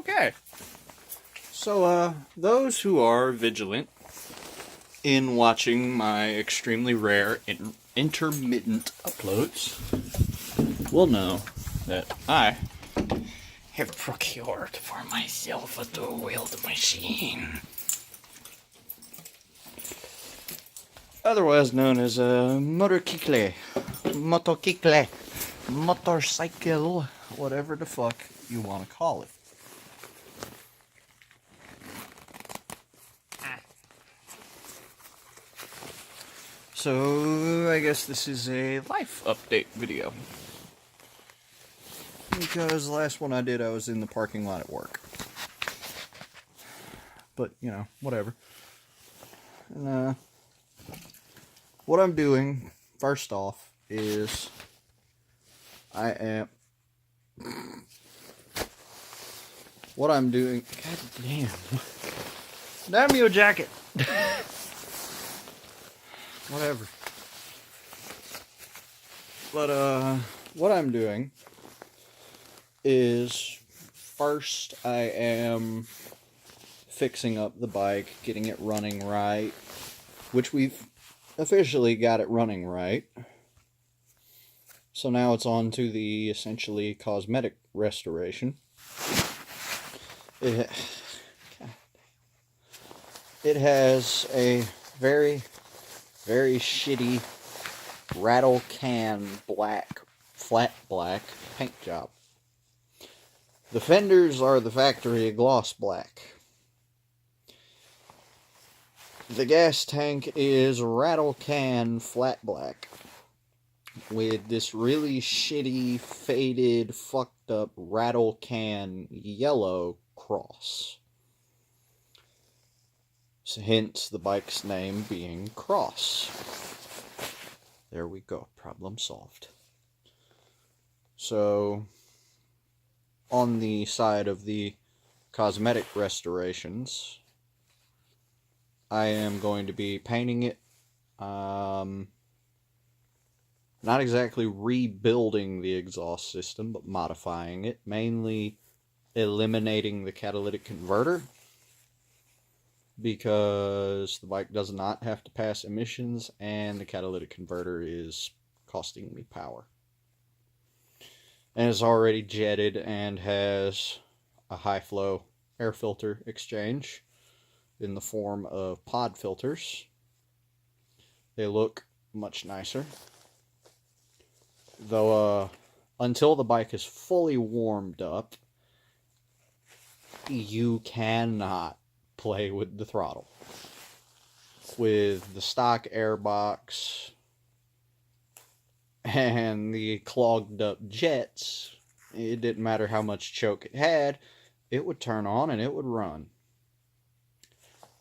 Okay. So, those who are vigilant in watching my extremely rare intermittent uploads will know that I have procured for myself a dual-wield machine. Otherwise known as a motorcycle, whatever the fuck you want to call it. So, I guess this is a life update video. Because the last one I did, I was in the parking lot at work. But, you know, whatever. And, what I'm doing, first off, is what I'm doing... God damn. Damn your jacket! Whatever. But, what I'm doing is, first I am fixing up the bike, getting it running right, which we've officially got it running right. So now it's on to the essentially cosmetic restoration. It has a very, very shitty rattle can black, flat black paint job. The fenders are the factory gloss black. The gas tank is rattle can flat black with this really shitty, faded, fucked up rattle can yellow cross. So hence the bike's name being Cross. There we go, problem solved. So, on the side of the cosmetic restorations, I am going to be painting it, not exactly rebuilding the exhaust system, but modifying it, mainly eliminating the catalytic converter, because the bike does not have to pass emissions, and the catalytic converter is costing me power. And it's already jetted and has a high flow air filter exchange in the form of pod filters. They look much nicer. Though, until the bike is fully warmed up, you cannot play with the throttle. With the stock airbox and the clogged up jets, it didn't matter how much choke it had, it would turn on and it would run.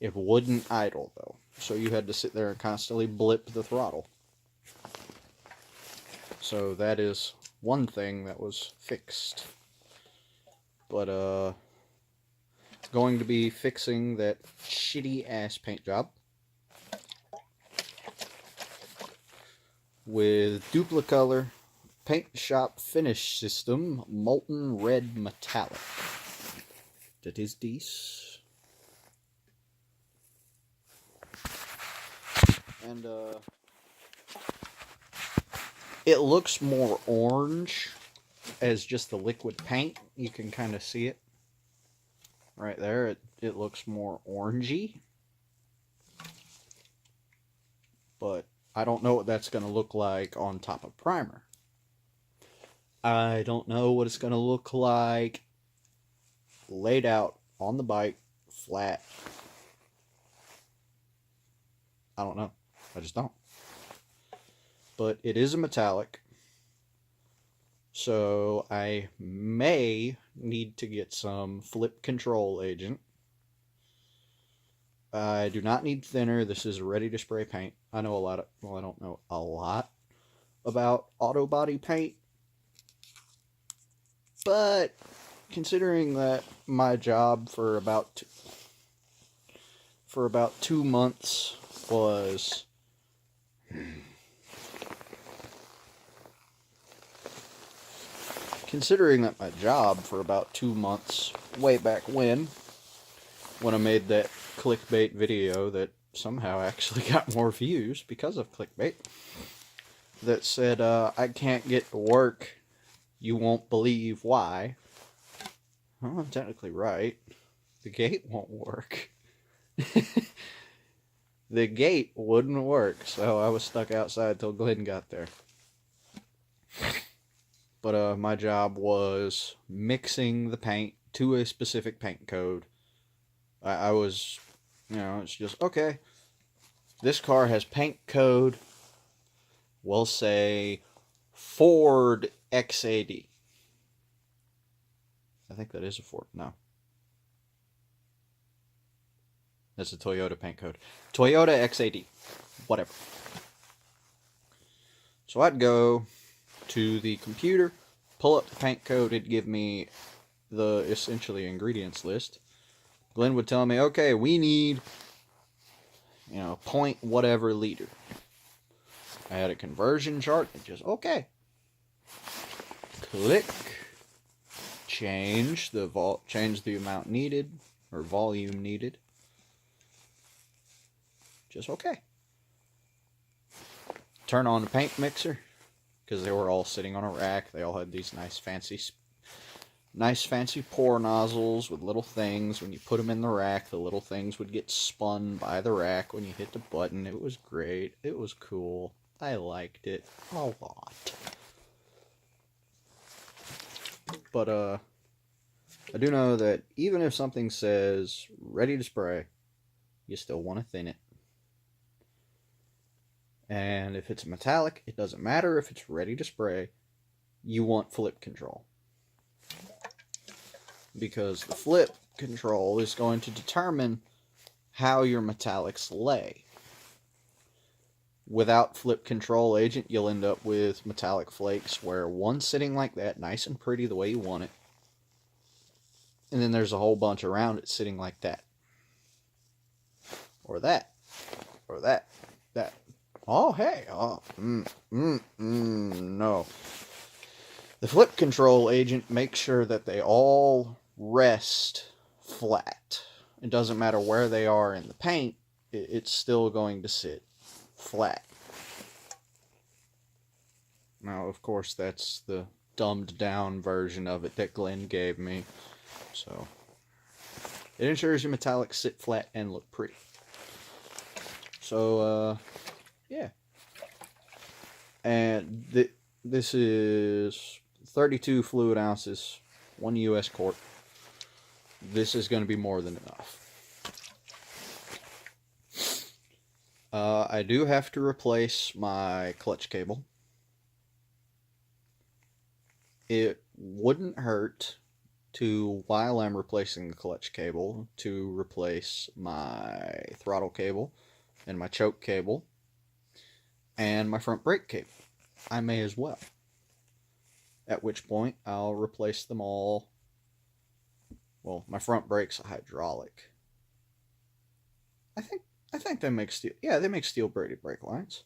It wouldn't idle, though, so you had to sit there and constantly blip the throttle. So that is one thing that was fixed. But, going to be fixing that shitty-ass paint job with Duplicolor Paint Shop Finish System Molten Red Metallic. That is this. And, it looks more orange as just the liquid paint. You can kind of see it. Right there, it looks more orangey. But I don't know what that's going to look like on top of primer. I don't know what it's going to look like laid out on the bike, flat. I don't know. I just don't. But it is a metallic. So I may need to get some flip control agent. I do not need thinner. This is ready to spray paint. I know a lot of, well, I don't know a lot about auto body paint. But considering that my job for about 2 months was considering that my job for about 2 months, way back when I made that clickbait video that somehow actually got more views because of clickbait, that said, I can't get to work, you won't believe why. Well, I'm technically right. The gate won't work. The gate wouldn't work, so I was stuck outside till Glenn got there. But my job was mixing the paint to a specific paint code. I was, it's just, okay, this car has paint code, we'll say Ford X80. I think that is a Ford. No. That's a Toyota paint code. Toyota X80. Whatever. So I'd go to the computer, pull up the paint code, it'd give me the essentially ingredients list. Glenn would tell me, okay, we need, point whatever liter. I had a conversion chart, and just, okay. Click. Change the amount needed, or volume needed. Just okay. Turn on the paint mixer, because they were all sitting on a rack. They all had these nice fancy pour nozzles with little things. When you put them in the rack, the little things would get spun by the rack when you hit the button. It was great. It was cool. I liked it a lot. But I do know that even if something says ready to spray, you still want to thin it. And if it's metallic, it doesn't matter if it's ready to spray, you want flip control. Because the flip control is going to determine how your metallics lay. Without flip control agent, you'll end up with metallic flakes where one's sitting like that, nice and pretty the way you want it. And then there's a whole bunch around it sitting like that. Or that. Or that. That. Oh, hey. Oh, no. The flip control agent makes sure that they all rest flat. It doesn't matter where they are in the paint, it's still going to sit flat. Now, of course, that's the dumbed down version of it that Glenn gave me. So, it ensures your metallics sit flat and look pretty. So, yeah. And this is 32 fluid ounces, 1 U.S. quart. This is going to be more than enough. I do have to replace my clutch cable. It wouldn't hurt to, while I'm replacing the clutch cable, to replace my throttle cable and my choke cable and my front brake cable. I may as well. At which point I'll replace them all. Well, my front brake's a hydraulic. I think they make steel. Yeah, they make steel braided brake lines.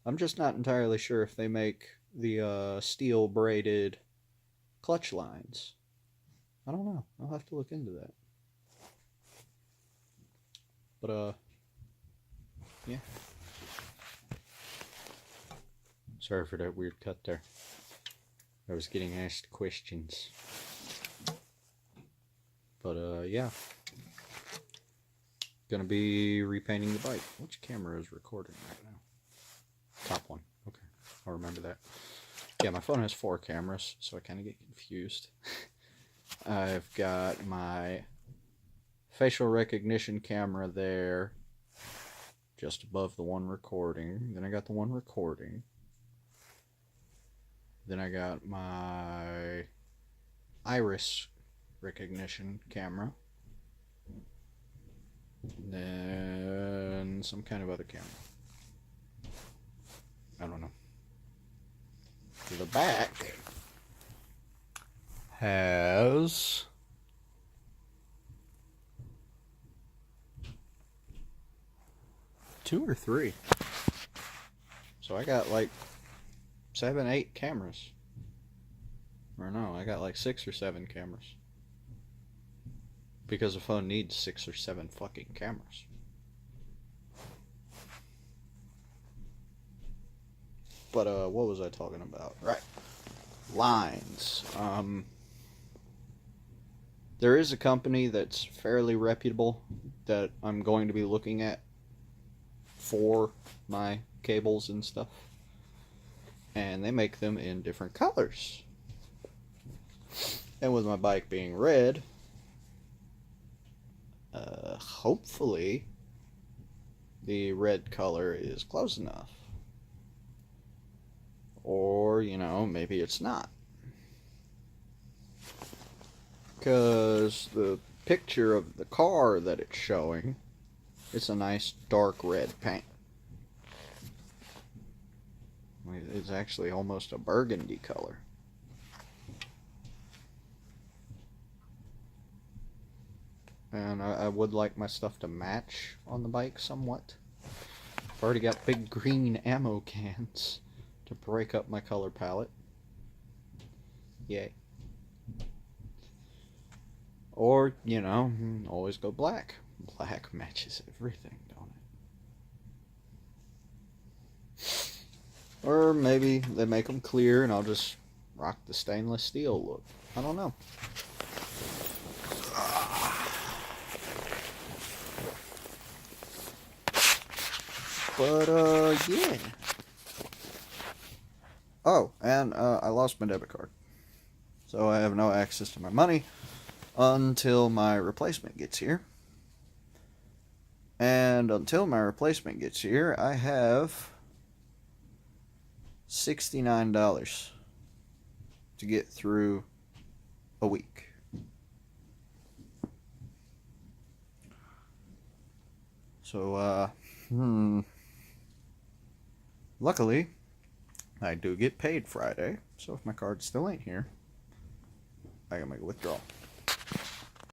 I'm just not entirely sure if they make the steel braided clutch lines. I don't know. I'll have to look into that. But yeah. Sorry for that weird cut there. I was getting asked questions. But yeah. Gonna be repainting the bike. Which camera is recording right now? Top one. Okay. I'll remember that. Yeah, my phone has 4 cameras, so I kind of get confused. I've got my facial recognition camera there, just above the one recording. Then I got the one recording. Then I got my iris recognition camera. Then some kind of other camera. I don't know. The back has two or three. So I got like 7, 8 cameras. Or no, I got like 6 or 7 cameras. Because a phone needs 6 or 7 fucking cameras. But what was I talking about? Right. Lines. There is a company that's fairly reputable that I'm going to be looking at for my cables and stuff. And they make them in different colors. And with my bike being red, hopefully the red color is close enough. Or, maybe it's not. Because the picture of the car that it's showing, it's a nice dark red paint. It's actually almost a burgundy color. And I would like my stuff to match on the bike somewhat. I've already got big green ammo cans to break up my color palette. Yay. Or, always go black. Black matches everything, don't it? Or maybe they make them clear and I'll just rock the stainless steel look. I don't know. But, yeah. Oh, and I lost my debit card. So I have no access to my money until my replacement gets here. And until my replacement gets here, I have $69 to get through a week. So, luckily, I do get paid Friday, so if my card still ain't here, I can make a withdrawal.